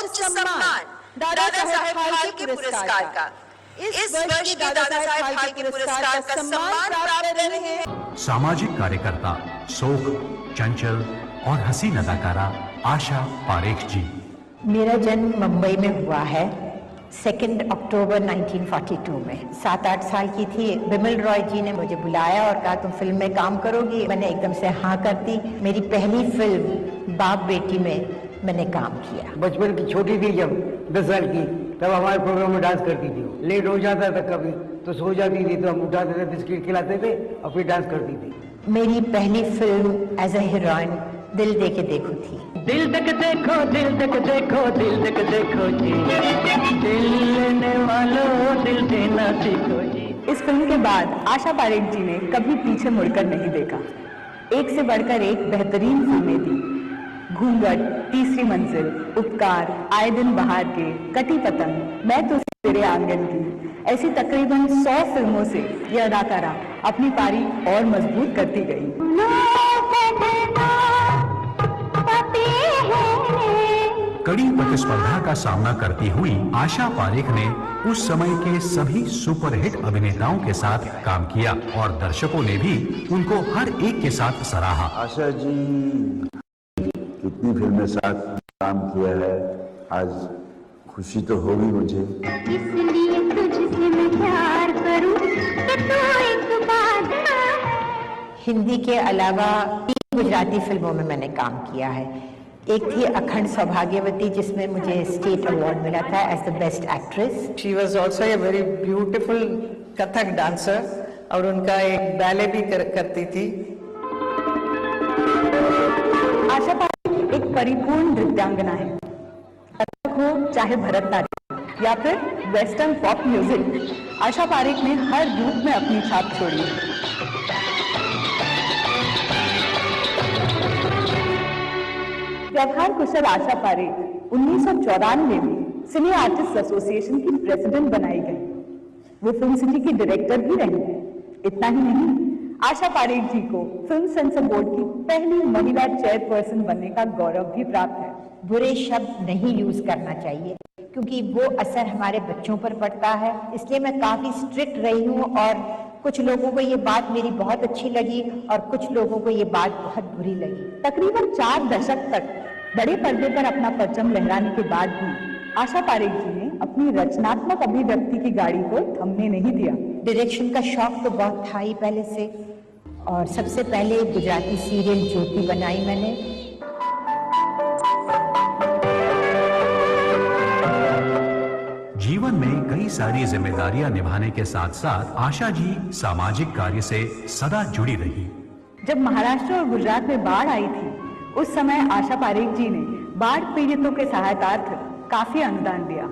सर्वोच्च सम्मान दादा साहेब फाल्के पुरस्कार का इस वर्ष के दादा साहेब फाल्के पुरस्कार का सम्मान प्राप्त कर रहे हैं सामाजिक कार्यकर्ता शोक चंचल और हसीन अदाकारा आशा पारेख जी। मेरा जन्म मुंबई में हुआ है 2 अक्टूबर 1942 में। 7-8 साल की थी। बिमल रॉय जी ने मुझे बुलाया और कहा तुम फिल्म में काम करोगी। मैंने एकदम से हाँ कर दी। मेरी पहली फिल्म बाप बेटी में मैंने काम किया। बचपन की छोटी थी जब 10 साल की, तब हमारे प्रोग्राम में डांस करती थी। लेट हो जाता था कभी तो सो जाती थी, तो हम उठाते थे, बिस्किट खिलाते थे और फिर डांस करती थी। मेरी पहली फिल्म एज ए हीरोइन दिल दे के देखो थी। दिल तक देखो, दिल तक देखो, दिल तक देखो जी, दिल लेने वालों दिल देना सीखो जी। इस फिल्म के बाद आशा पारेख जी ने कभी पीछे मुड़कर नहीं देखा। एक से बढ़कर एक बेहतरीन फिल्में दी। घूंघट, तीसरी मंजिल, उपकार, आए दिन बहार के, कटी पतंग, मैं तो तेरे आंगन की, ऐसी तकरीबन 100 फिल्मों से यह अदाकारा अपनी पारी और मजबूत करती गई। कड़ी प्रतिस्पर्धा का सामना करती हुई आशा पारेख ने उस समय के सभी सुपरहिट अभिनेताओं के साथ काम किया और दर्शकों ने भी उनको हर एक के साथ सराहा। आशा जी कितनी फिल्में साथ काम किया है, आज खुशी तो होगी मुझे। इसलिए तुझसे मैं प्यार करूं कि तू एक बात। हिंदी के अलावा 3 गुजराती फिल्मों में मैंने काम किया है। एक थी अखंड सौभाग्यवती जिसमें मुझे स्टेट अवार्ड मिला था as the best actress. She was also a very beautiful Kathak dancer और उनका एक बैले भी करती थी। आशा पारेख एक परिपूर्ण नृत्यांगना है। कथक हो चाहे भरतनाट्यम या फिर western pop music, Asha Parekh ने हर रूप में अपनी छाप छोड़ी। व्यवहार कुशल आशा पारेख 1994 में सिने आर्टिस्ट एसोसिएशन की प्रेसिडेंट बनाई गई। वो फिल्म सिटी की डायरेक्टर भी रही। इतना ही नहीं, आशा पारेख जी को फिल्म सेंसर बोर्ड की पहली महिला चेयरपर्सन बनने का गौरव भी प्राप्त है। बुरे शब्द नहीं यूज करना चाहिए क्योंकि वो असर हमारे बच्चों पर पड़ता है, इसलिए मैं काफी स्ट्रिक्ट रही हूँ और कुछ लोगों को ये बात मेरी बहुत अच्छी लगी और कुछ लोगों को ये बात बहुत बुरी लगी। तकरीबन 4 दशक तक बड़े पर्दे पर अपना परचम लहराने के बाद भी आशा पारेख जी ने अपनी रचनात्मक अभिव्यक्ति की गाड़ी को थमने नहीं दिया। डायरेक्शन का शौक तो बहुत था ही पहले से और सबसे पहले गुजराती सीरियल ज्योति बनाई मैंने। जीवन में कई सारी जिम्मेदारियां निभाने के साथ साथ आशा जी सामाजिक कार्य से सदा जुड़ी रही। जब महाराष्ट्र और गुजरात में बाढ़ आई थी, उस समय आशा पारेख जी ने बाढ़ पीड़ितों के सहायतार्थ काफी अनुदान दिया।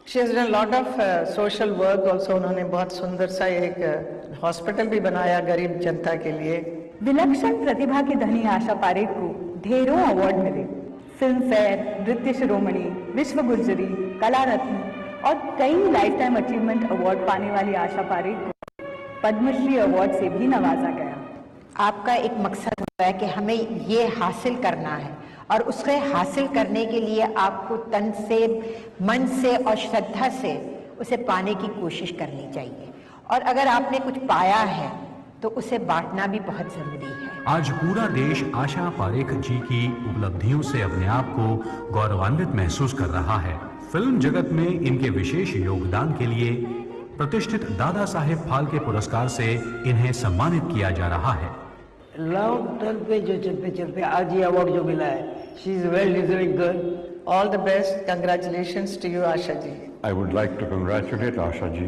She has done lot of social work also. उन्होंने बहुत सुंदर सा एक हॉस्पिटल भी बनाया गरीब जनता के लिए। विलक्षण प्रतिभा की धनी आशा पारेख को ढेरों अवार्ड मिले। फिल्म फेयर, नृत्य शिरोमणि, विश्व गुर्जरी, कला रत्न और कई लाइफ टाइम अचीवमेंट अवार्ड पाने वाली आशा पारेख को पद्मश्री अवार्ड से भी नवाजा गया। आपका एक मकसद होता है कि हमें ये हासिल करना है और उसके हासिल करने के लिए आपको तन से, मन से और श्रद्धा से उसे पाने की कोशिश करनी चाहिए और अगर आपने कुछ पाया है तो उसे बांटना भी बहुत जरूरी है। आज पूरा देश आशा पारेख जी की उपलब्धियों से अपने आप को गौरवान्वित महसूस कर रहा है। फिल्म जगत में इनके विशेष योगदान के लिए प्रतिष्ठित दादा साहेब फाल्के पुरस्कार से इन्हें सम्मानित किया जा रहा है। लॉन्ग टर्म पे जो चलते चलते आज ये अवार्ड जो मिला है, she is well deserving girl. All the best, congratulations to you Asha ji. I would like to congratulate Asha ji.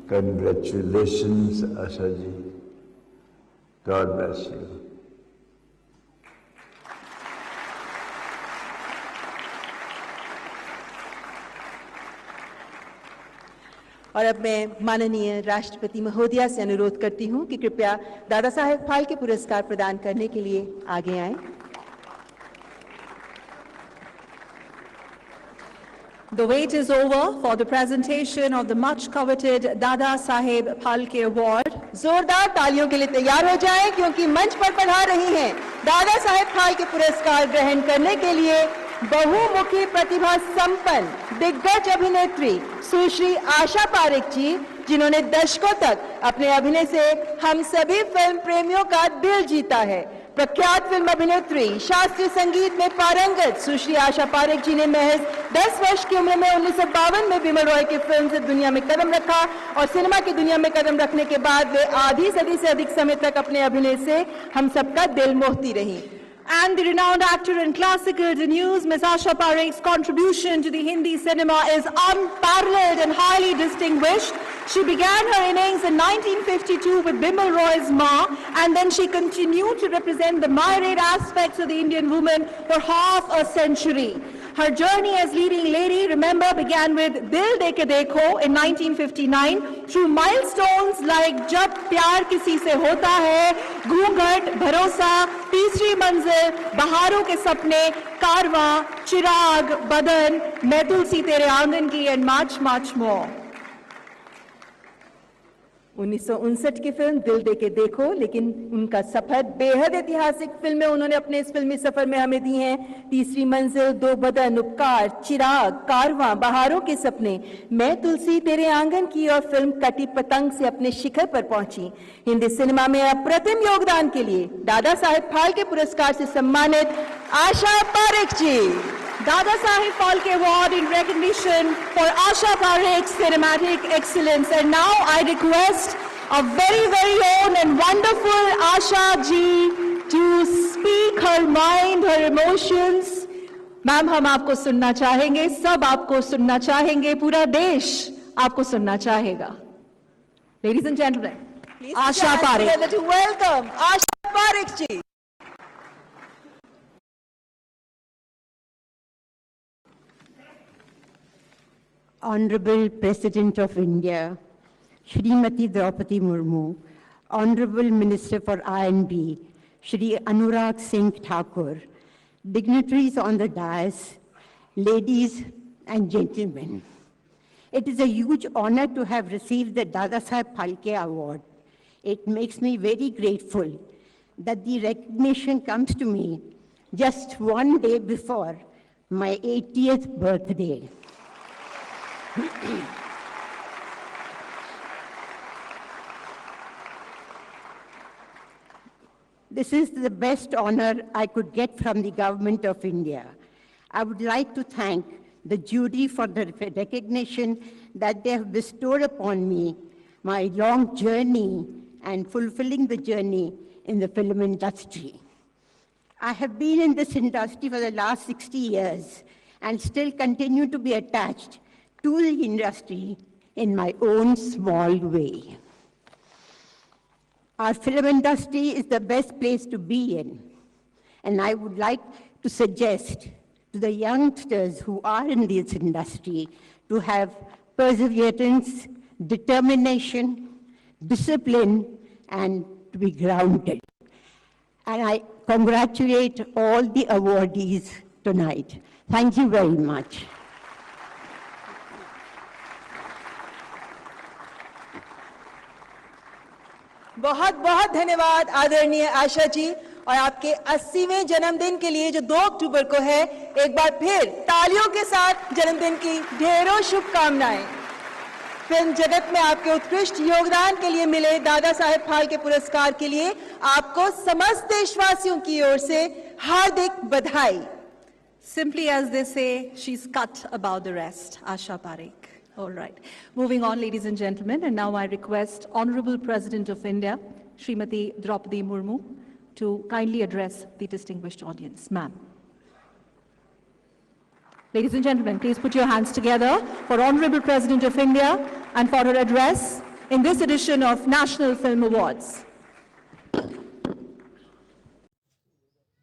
Congratulations Asha ji. God bless you. और अब मैं माननीय राष्ट्रपति महोदया से अनुरोध करती हूं कि कृपया दादा साहेब फाल्के पुरस्कार प्रदान करने के लिए आगे आएं। The wait is over for the presentation of the much coveted Dada Saheb Phalke Award. जोरदार तालियों के लिए तैयार हो जाएं क्योंकि मंच पर पधार रही हैं दादा साहेब फाल्के पुरस्कार ग्रहण करने के लिए बहुमुखी प्रतिभा संपन्न दिग्गज अभिनेत्री सुश्री आशा पारेख जी, जिन्होंने दशकों तक अपने अभिनय से हम सभी फिल्म प्रेमियों का दिल जीता है। प्रख्यात फिल्म अभिनेत्री, शास्त्रीय संगीत में पारंगत सुश्री आशा पारेख जी ने महज 10 वर्ष की उम्र में 1952 में बिमल रॉय की फिल्म से दुनिया में कदम रखा और सिनेमा की दुनिया में कदम रखने के बाद वे आधी सदी से अधिक समय तक अपने अभिनय से हम सबका दिल मोहती रही। And the renowned actor in classical news, Ms. Asha Parekh's contribution to the Hindi cinema is unparalleled and highly distinguished. She began her innings in 1952 with Bimal Roy's Ma, and then she continued to represent the myriad aspects of the Indian woman for half a century. Her journey as leading lady, remember, began with Dil De Ke Dekho in 1959 through milestones like Jab Pyar Kisi Se Hota Hai, Ghungat, Bharosa, Teesri Manzil, Baharon Ke Sapne, Karwan, Chirag, Badan, Main Tulsi Tere Aangan Ki, and much more. 1959 की film दिल दे के देखो, लेकिन उनका सफर बेहद ऐतिहासिक फिल्में उन्होंने अपने इस फिल्मी सफर में हमें दी हैं। तीसरी मंजिल, दो बदन, उपकार, चिराग, कारवां, बहारों के सपने, मैं तुलसी तेरे आंगन की और फिल्म कटी पतंग से अपने शिखर पर पहुंची। हिंदी सिनेमा में अप्रतिम योगदान के लिए दादा साहेब फाल्के पुरस्कार से सम्मानित आशा पारेख जी। Dada Saheb Phalke Award in recognition for Asha Parekh's cinematic excellence. And now I request our very own and wonderful Asha ji to speak her mind, her emotions. Ma'am, हम आपको सुनना चाहेंगे, सब आपको सुनना चाहेंगे, पूरा देश आपको सुनना चाहेगा। Ladies and gentlemen, Asha Parekh. To welcome Asha Parekh ji. Honorable President of India, Shrimati Draupadi Murmu, Honorable Minister for I&B, Shri Anurag Singh Thakur, dignitaries on the dais, ladies and gentlemen. It is a huge honor to have received the Dada Saheb Phalke Award. It makes me very grateful that the recognition comes to me just one day before my 80th birthday. This is the best honor I could get from the Government of India. I would like to thank the jury for the recognition that they have bestowed upon me, my long journey and fulfilling the journey in the film industry. I have been in this industry for the last 60 years and still continue to be attached to the industry in my own small way. Our film industry is the best place to be in, and I would like to suggest to the youngsters who are in this industry to have perseverance, determination, discipline, and to be grounded. And I congratulate all the awardees tonight. Thank you very much. बहुत बहुत धन्यवाद आदरणीय आशा जी, और आपके 80वें जन्मदिन के लिए जो 2 अक्टूबर को है, एक बार फिर तालियों के साथ जन्मदिन की ढेरों शुभकामनाएं। फिल्म जगत में आपके उत्कृष्ट योगदान के लिए मिले दादा साहेब फाल्के पुरस्कार के लिए आपको समस्त देशवासियों की ओर से हार्दिक बधाई। Simply as they say, she's cut above the rest, Asha Parekh. All right. Moving on, ladies and gentlemen, and now I request Honorable President of India, Shrimati Draupadi Murmu, to kindly address the distinguished audience. Ma'am. Ladies and gentlemen, please put your hands together for Honorable President of India and for her address in this edition of National Film Awards.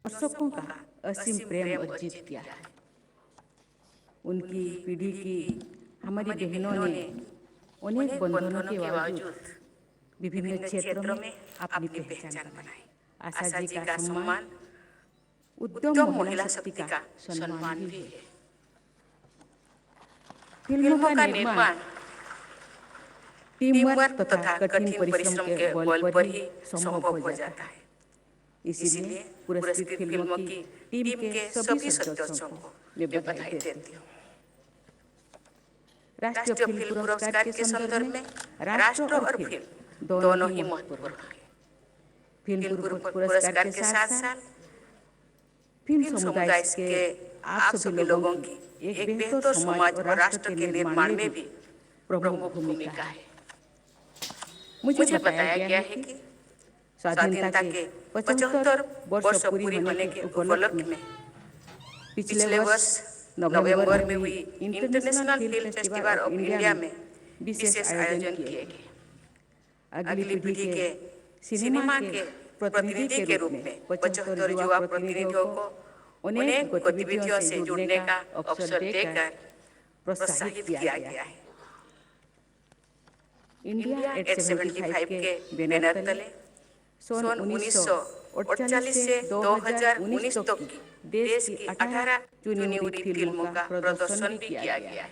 दर्शकों का असीम प्रेम और जीत किया है। उनकी पीढ़ी की हमारी बहनों ने अनेक बंधनों के बावजूद विभिन्न क्षेत्रों में अपनी पहचान बनाई। आशा जी का सम्मान उद्यम महिला शक्ति का सम्मान भी है। फिल्मों का निर्माण टीम वर्क तथा कठिन परिश्रम के बल पर ही संभव हो जाता है। इसीलिए पुरस्कृत फिल्मों की टीम के सभी सदस्यों को मैं बधाई देती हूँ। राष्ट्रीय फिल्म पुरस्कार के संदर्भ में राष्ट्र और फिल्म दोनों ही महत्वपूर्ण हैं। फिल्म पुरस्कार के साथ साथ फिल्म समुदाय के आप सभी लोगों की एक बेहतर समाज और राष्ट्र के निर्माण में भी प्रमुख भूमिका है। मुझे बताया गया है कि स्वाधीनता के 75 वर्ष पूरी होने के उपलक्ष्य में पिछले वर्ष नवंबर में हुई international film festival of India में विशेष आयोजन किए गए। अगली पीढ़ी के सिनेमा के प्रतिनिधि के रूप में 75 युवा प्रतिनिधियों को अनेक गतिविधियों से जुड़ने का अवसर देकर प्रोत्साहित किया गया है। इंडिया एट 75 के बैनर तले सन 1948 से 2019 तक की देश की 18 चुनी हुई फिल्मों का प्रदर्शन भी किया गया है।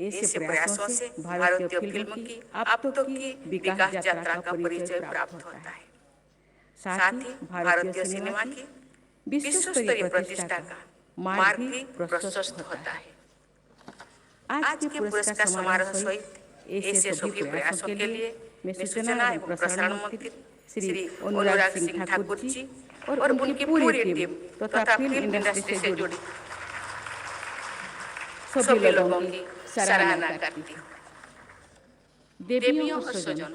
ऐसे प्रयासों से भारतीय फिल्म की अब तक की विकास यात्रा का परिचय प्राप्त होता है। साथ ही भारतीय सिनेमा की विश्व स्तरीय प्रतिष्ठा का मार्ग भी प्रशस्त होता है। आज के पुरस्कार समारोह सहित ऐसे सभी प्रयासों के लिए मैं सूचना एवं प्रसारण मंत्री श्री अनुराग सिंह ठाकुर जी और उनकी पूरी टीम तथा फिल्म इंडस्ट्री से जुड़ी सभी लोगों की सराहना करती हूँ। देवियों और स्वजनों,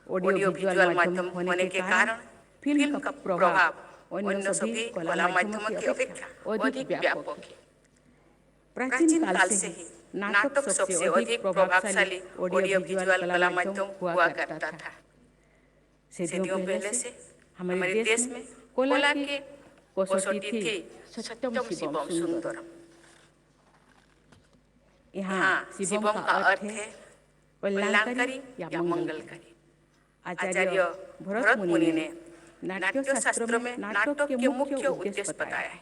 ऑडियो विजुअल माध्यम होने के कारण फिल्म का प्रभाव अन्य सभी कला माध्यमों की अपेक्षा अधिक व्यापक है। प्राचीन काल से ही नाटक सबसे अधिक प्रभावशाली ऑडियो विजुअल कला माध्यम हुआ करता था। सदियों पहले से हमारे देश में कला की कसौटी थी सत्यम शिवम सुंदरम। यहाँ शिवम का अर्थ है कल्याणकारी या मंगलकारी। आचार्य भरत मुनि ने नाट्य शास्त्र में नाटक के मुख्य उद्देश्य बताया है।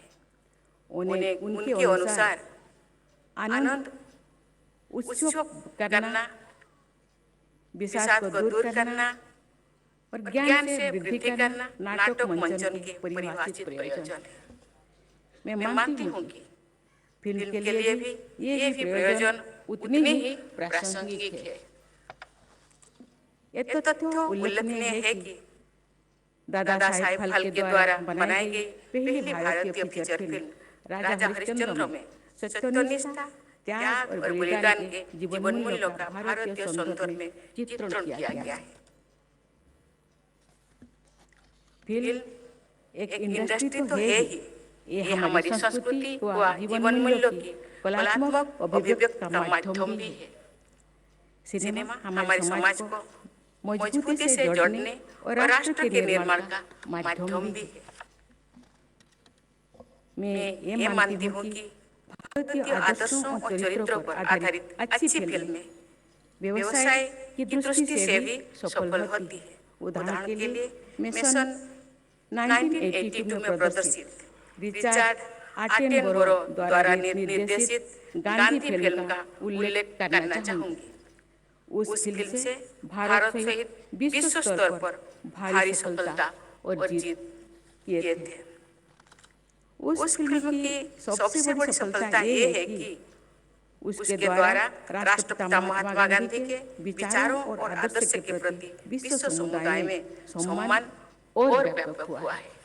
उनके अनुसार आनंद उत्सव करना, विषाद को दूर करना और ज्ञान से वृद्धि करना नाटक मंचन के परिभाषित प्रयोजन है। मैं मानती हूँ कि फिल्म के लिए भी ये भी प्रयोजन उतनी ही प्रासंगिक है। यह तथ्य उल्लेखनीय है कि दादा साहेब फाल्के के द्वारा बनाई गई पहली भारतीय फीचर फिल्म राजा हरिश्चंद्र में सत्यनिष्ठा, त्याग और बलिदान के जीवन मूल्यों का भारतीय संदर्भ में चित्रण किया गया है। फिल्म एक इंडस्ट्री तो है ही, ये हमारी संस्कृति व जीवन मूल्यों की कलात्मक अभिव्यक्ति का माध्यम भी है। सिनेमा हमारे समाज को मजबूती से जोड़ने और राष्ट्र के निर्माण का माध्यम भी है। मैं ये मानती हूँ कि भारतीय आदर्शों और चरित्रों पर आधारित अच्छी फिल्में व्यवसाय की दृष्टि से भी सफल होती है। उदाहरण के लिए मैं सन 1982 में प्रदर्शित रिचर्ड आटेनबरो द्वारा निर्देशित गांधी फिल्म का उल्लेख करना चाहूंगी। उस फिल्म से भारत सहित विश्व स्तर पर भारी सफलता और जीत किए थे। उस फिल्म की सबसे बड़ी सफलता ये है कि उसके द्वारा राष्ट्रपिता महात्मा गांधी के विचारों और आदर्श के प्रति विश्व समुदाय में सम्मान और व्यापक हुआ है।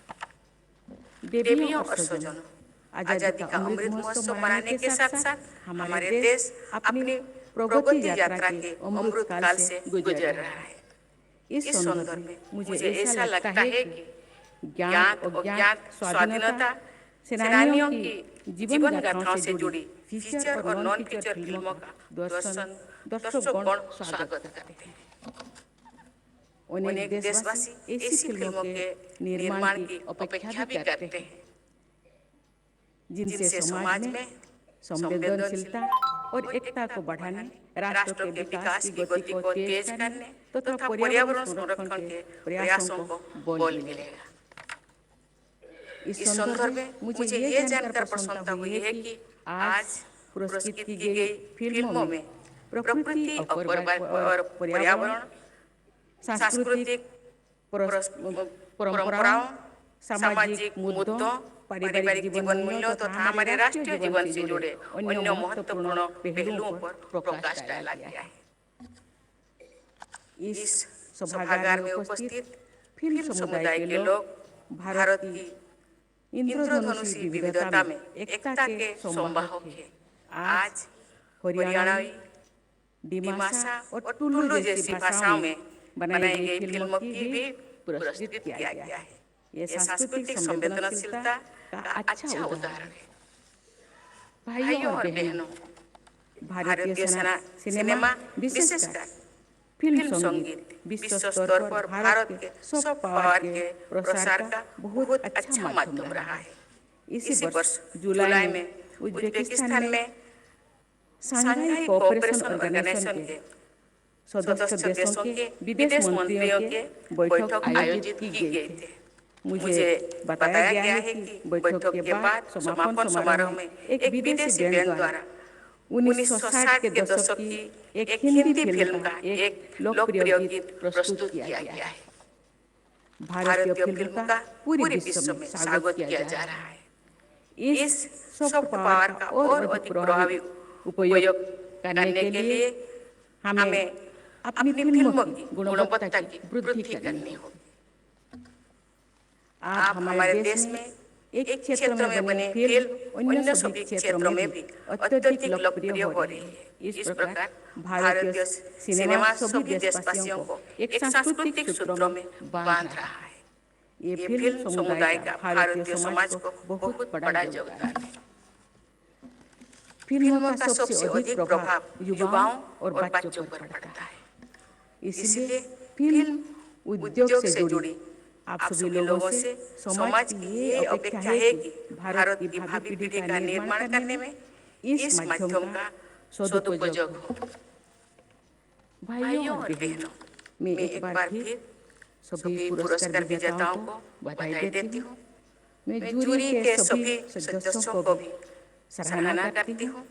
देवियों और स्वजनों, आजादी का अमृत महोत्सव मनाने के साथ साथ हमारे देश अपनी प्रगति यात्रा के अमृत काल से गुजर रहा है। इस संदर्भ में मुझे ऐसा लगता है कि ज्ञान और ज्ञात स्वाधीनता सेनानियों की जीवन गाथाओं से जुड़ी फीचर और नॉन फीचर फिल्मों का दर्शकगण स्वागत करते हैं। अनेक देशवासी ऐसी फिल्मों के निर्माण की अपेक्षा भी करते हैं जिनसे समाज में संवेदनशीलता और एकता को बढ़ाने, राष्ट्र के विकास की गति को तेज करने तथा पर्यावरण संरक्षण के प्रयासों को बल मिलेगा। इस संदर्भ में मुझे ये जानकर प्रसन्नता हुई है कि आज पुरस्कृत की गई फिल्मों में प्रकृति और पर्यावरण, सांस्कृतिक परंपराओं, सामाजिक मुद्दों, पारिवारिक जीवन मूल्यों तथा हमारे राष्ट्रीय जीवन से जुड़े अन्य महत्वपूर्ण पहलुओं पर प्रकाश डाला गया है। इस सभागार में उपस्थित फिल्म समुदाय के लोग भारत की इंद्रधनुषी विविधता में एकता के संवाहक हैं। आज हरियाणवी, डिमासा और टुल्लू जैसी भाषाओं में बनाई गई फिल्मों की भी पुरस्कृत किया गया है। ये सांस्कृतिक संवेदनशीलता का अच्छा उदाहरण है। भाइयों और बहनों, भारतीय सिनेमा विशेषकर फिल्म संगीत विश्व स्तर पर भारत के सॉफ्ट पावर के प्रसार का बहुत अच्छा माध्यम रहा है। इसी वर्ष जुलाई में उज्बेकिस्तान में शंघाई कोऑपरेशन ऑर्गेनाइजेशन के सदस्य देशों के विदेश मंत्रियों के बैठक आयोजित की गई थी। मुझे बताया गया है कि बैठक के बाद समापन समारोह में एक विदेशी बैंड द्वारा 1960 के दशक की एक हिंदी फिल्म का एक लोकप्रिय गीत प्रस्तुत किया गया है। भारतीय फिल्म का पूरे विश्व में स्वागत किया जा रहा है। इस सॉफ्ट पावर का और अधिक प्रभावी उपयोग करने के लिए हमें अपनी फिल्मों की गुणवत्ता की वृद्धि करनी होगी। आप हमारे देश में एक क्षेत्र में बने फिल्म अन्य सभी क्षेत्रों में भी अत्यधिक लोकप्रिय हो रही है। इस प्रकार भारतीय सिनेमा सभी देशवासियों को एक सांस्कृतिक सूत्रों में बांध रहा है। ये फिल्म समुदाय का भारतीय समाज को बहुत बड़ा योगदान है। फिल्मों का सबसे अधिक प्रभाव युवाओं और बच्चों पर पड़ता है। इसलिए फिल्म उद्योग से जुड़ी आप सभी लोगों से समाज की ये अपेक्षा है कि भारत की भावी पीढ़ी का निर्माण करने में इस माध्यम का सदुपयोग हो। भाइयों और बहनों, मैं एक बार फिर सभी पुरस्कार विजेताओं को बधाई देती हूँ। मैं जूरी के सभी सदस्यों को भी सराहना करती हूँ।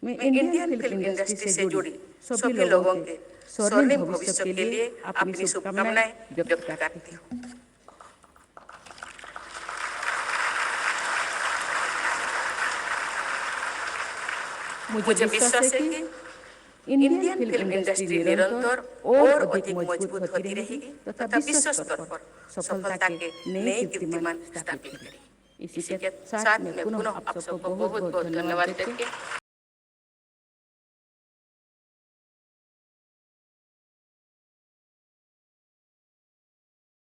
मैं इंडियन फिल्म इंडस्ट्री से जुड़ी सभी लोगों के स्वर्णिम भविष्य के लिए अपनी शुभकामनाएं व्यक्त करती हूँ। मुझे विश्वास है कि इंडियन फिल्म इंडस्ट्री निरंतर और अधिक मजबूत होती रहेगी तथा विश्व स्तर पर सफलता के नए कीर्तिमान स्थापित करेगी। इसी के साथ मैं पुनः आप सबको बहुत बहुत धन्यवाद देती हूँ।